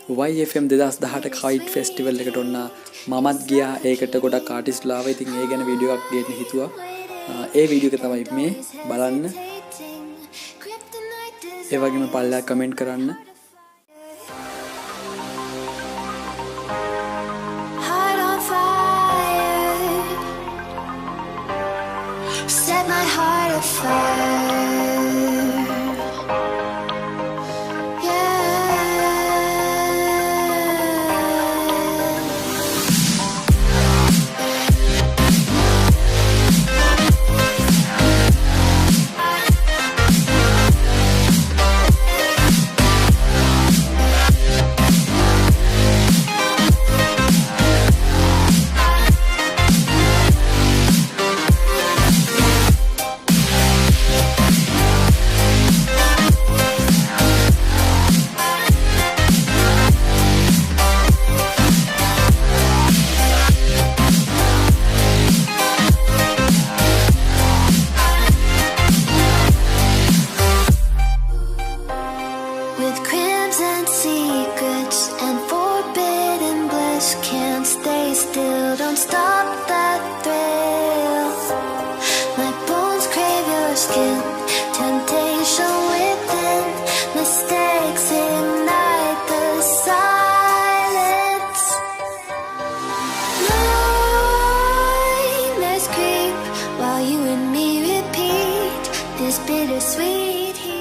YFM 2018 Kite Festival එකට ඔන්න මමත් ගියා. ඒකට ගොඩක් ආටිස්ට්ලා ආවා. ඉතින් ඒ ගැන වීඩියෝ එකක් ගේන්න හිතුවා. ඒ වීඩියෝ එක තමයි මේ බලන්න. ඒ වගේම පල්ලා කමෙන්ට් කරන්න. Set my heart afire. With crimson secrets and forbidden bliss, can't stay still, don't stop that thrill. My bones crave your skin, temptation within, mistakes ignite the silence. Nightmares creep while you and me repeat this bittersweet heat.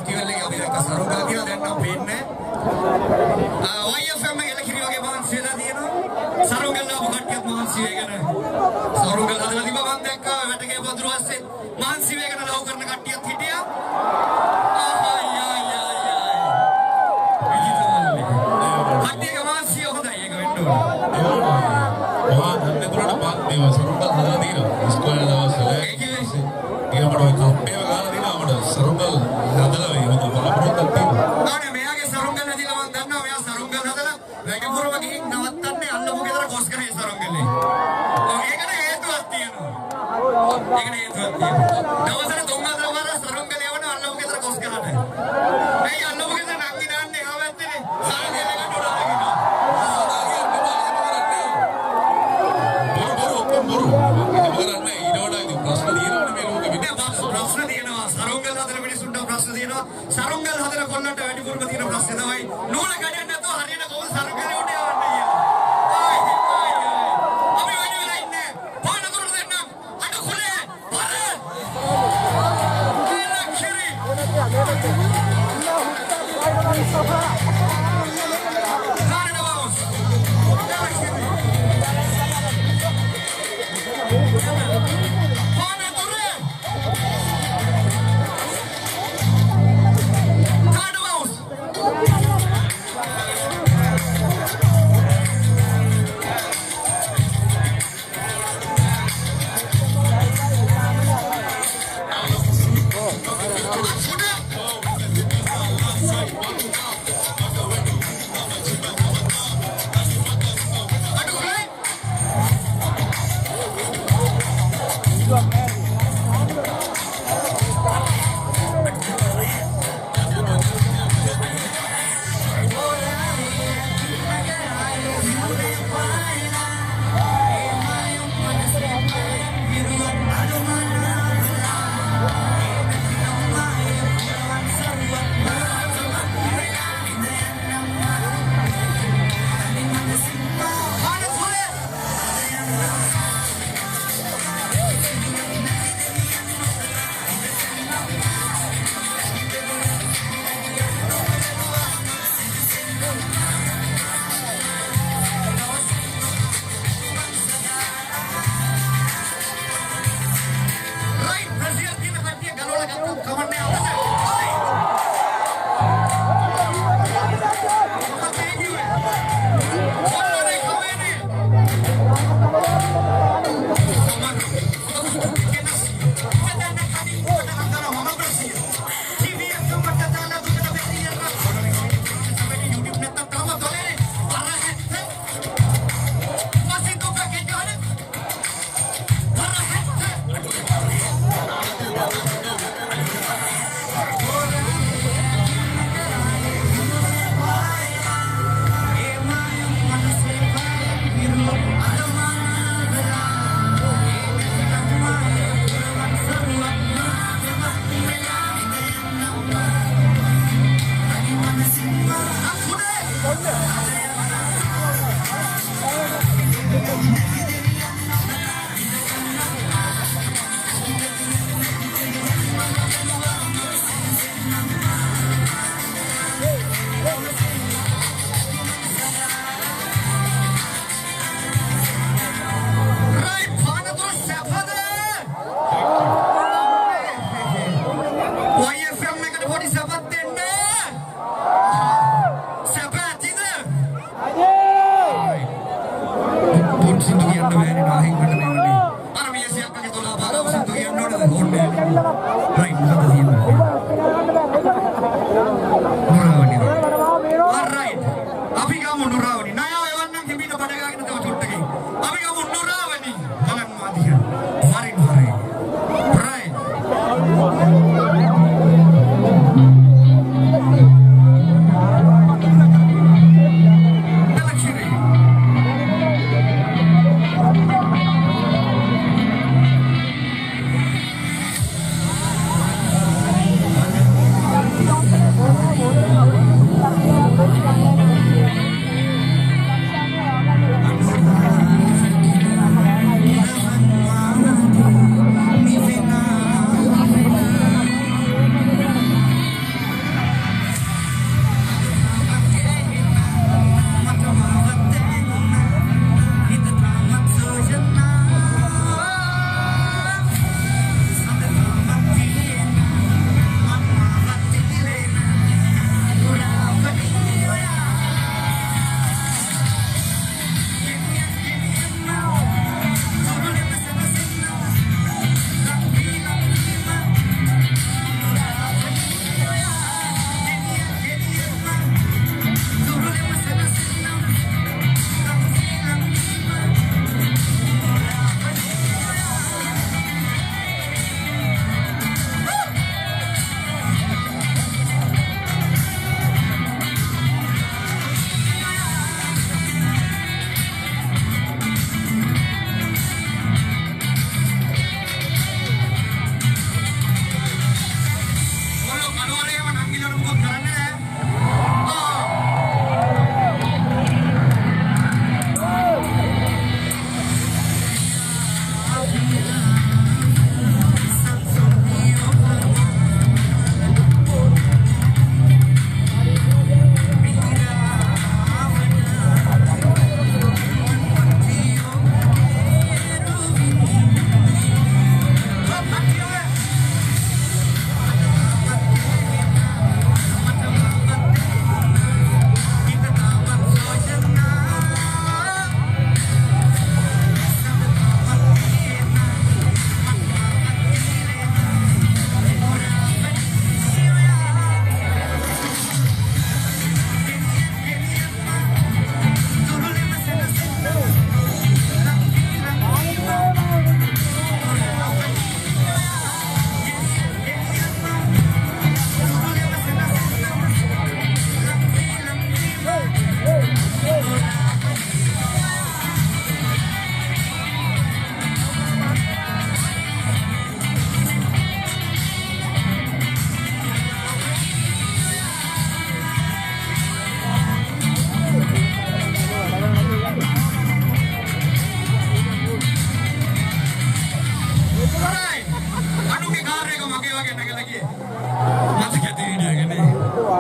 Festival එකේ අපි දැක්ක සරුංගල කියලා දැන් නම් පේන්නේ YFM එකේ ලකිරි වගේ මහන්සි වෙලා තියෙනවා සරුංගල ආපු කට්ටියත් මහන්සි වෙගෙන සරුංගල හදලා තිබ්බා මම දැක්කා වැටගේ පොදුරු ඇස්සේ මහන්සි වෙගෙන ලව් කරන කට්ටියත් හිටියා කට්ටියගේ මහන්සිය හොඳයි ඒක වෙන්න ඕනේ ඔයා දන්නේ දුරට පාත් මේවා සරුංගල හදලා තියෙනවා ඉස්කෝලේ දවස්වල ඊළඟට කම්පේව ගාලා දිනවා අපිට සරුංගල් හදලා මේ හොඳ බලාපොරොත්තුක් තියෙනවා අනේ මෙයාගේ සරුංගල් නැතිලා මම දන්නවා මෙයා සරුංගල් හදලා වැඩිපුරම ගිහින් නවත්තන්නේ අල්ලපු ගෙදර කොස් කරේ සරුංගලේ ඒකට හේතුවක් තියෙනවා දවසට 3-4 වාර සරුංගල යවන අල්ලපු ගෙදර කොස් කරන්නේ මේ අල්ලපු ගෙදර නංගි දාන්නේ ආවැත්තේ සරුංගල එකට උඩ සරුංගල් හදලා කොල්ලන්ට වැඩිපුරම තියෙන ප්‍රශ්නේ තමයි නූල කඩන්න නැතුව හරියට කොහොමද සරුංගලේ උඩ යවන්නේ කියලා. අපි වැඩි වෙලා ඉන්නේ. පානදුර දෙන්නම්. අඬ කුලේ. පර. ලක්ෂරි.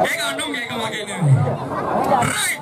ඒක අඬුම් ඒක වගේ නෙවෙයි. right